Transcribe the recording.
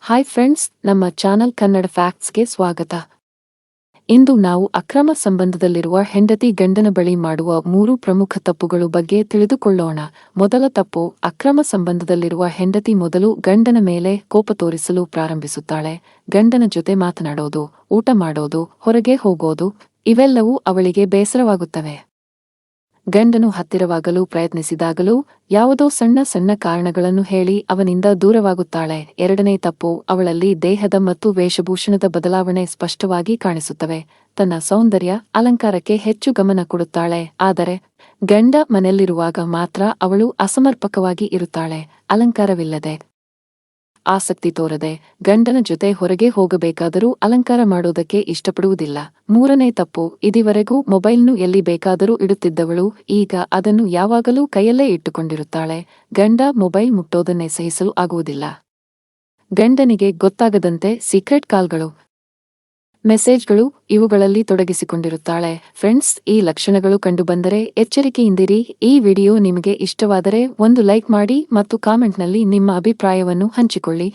Hi friends, ನಮ್ಮ channel Kannada ಫ್ಯಾಕ್ಟ್ಸ್ಗೆ ಸ್ವಾಗತ. ಇಂದು ನಾವು ಅಕ್ರಮ ಸಂಬಂಧದಲ್ಲಿರುವ ಹೆಂಡತಿ ಗಂಡನ ಬಳಿ ಮಾಡುವ 3 ಪ್ರಮುಖ ತಪ್ಪುಗಳು ಬಗ್ಗೆ ತಿಳಿದುಕೊಳ್ಳೋಣ. ಮೊದಲ ತಪ್ಪು, ಅಕ್ರಮ ಸಂಬಂಧದಲ್ಲಿರುವ ಹೆಂಡತಿ ಮೊದಲು ಗಂಡನ ಮೇಲೆ ಕೋಪ ತೋರಿಸಲು ಪ್ರಾರಂಭಿಸುತ್ತಾಳೆ. ಗಂಡನ ಜೊತೆ ಮಾತನಾಡೋದು, ಊಟ ಮಾಡೋದು, ಹೊರಗೆ ಹೋಗೋದು ಇವೆಲ್ಲವೂ ಅವಳಿಗೆ ಬೇಸರವಾಗುತ್ತವೆ. ಗಂಡನು ಹತ್ತಿರವಾಗಲು ಪ್ರಯತ್ನಿಸಿದಾಗಲೂ ಯಾವುದೋ ಸಣ್ಣ ಸಣ್ಣ ಕಾರಣಗಳನ್ನು ಹೇಳಿ ಅವನಿಂದ ದೂರವಾಗುತ್ತಾಳೆ. ಎರಡನೇ ತಪ್ಪು, ಅವಳಲ್ಲಿ ದೇಹದ ಮತ್ತು ವೇಷಭೂಷಣದ ಬದಲಾವಣೆ ಸ್ಪಷ್ಟವಾಗಿ ಕಾಣಿಸುತ್ತವೆ. ತನ್ನ ಸೌಂದರ್ಯ, ಅಲಂಕಾರಕ್ಕೆ ಹೆಚ್ಚು ಗಮನ ಕೊಡುತ್ತಾಳೆ. ಆದರೆ ಗಂಡ ಮನೆಯಲ್ಲಿರುವಾಗ ಮಾತ್ರ ಅವಳು ಅಸಮರ್ಪಕವಾಗಿ ಇರುತ್ತಾಳೆ. ಅಲಂಕಾರವಿಲ್ಲದೆ, ಆಸಕ್ತಿ ತೋರದೆ, ಗಂಡನ ಜೊತೆ ಹೊರಗೆ ಹೋಗಬೇಕಾದರೂ ಅಲಂಕಾರ ಮಾಡೋದಕ್ಕೆ ಇಷ್ಟಪಡುವುದಿಲ್ಲ. ಮೂರನೇ ತಪ್ಪು, ಇದುವರೆಗೂ ಮೊಬೈಲ್ನು ಎಲ್ಲಿ ಬೇಕಾದರೂ ಇಡುತ್ತಿದ್ದವಳು ಈಗ ಅದನ್ನು ಯಾವಾಗಲೂ ಕೈಯಲ್ಲೇ ಇಟ್ಟುಕೊಂಡಿರುತ್ತಾಳೆ. ಗಂಡ ಮೊಬೈಲ್ ಮುಟ್ಟೋದನ್ನೇ ಸಹಿಸಲು ಆಗುವುದಿಲ್ಲ. ಗಂಡನಿಗೆ ಗೊತ್ತಾಗದಂತೆ ಸೀಕ್ರೆಟ್ ಕಾಲ್ಗಳು, ಮೆಸೇಜ್ಗಳು ಇವುಗಳಲ್ಲಿ ತೊಡಗಿಸಿಕೊಂಡಿರುತ್ತಾಳೆ. ಫ್ರೆಂಡ್ಸ್, ಈ ಲಕ್ಷಣಗಳು ಕಂಡುಬಂದರೆ ಎಚ್ಚರಿಕೆಯಿಂದಿರಿ. ಈ ವಿಡಿಯೋ ನಿಮಗೆ ಇಷ್ಟವಾದರೆ ಒಂದು ಲೈಕ್ ಮಾಡಿ ಮತ್ತು ಕಾಮೆಂಟ್ನಲ್ಲಿ ನಿಮ್ಮ ಅಭಿಪ್ರಾಯವನ್ನು ಹಂಚಿಕೊಳ್ಳಿ.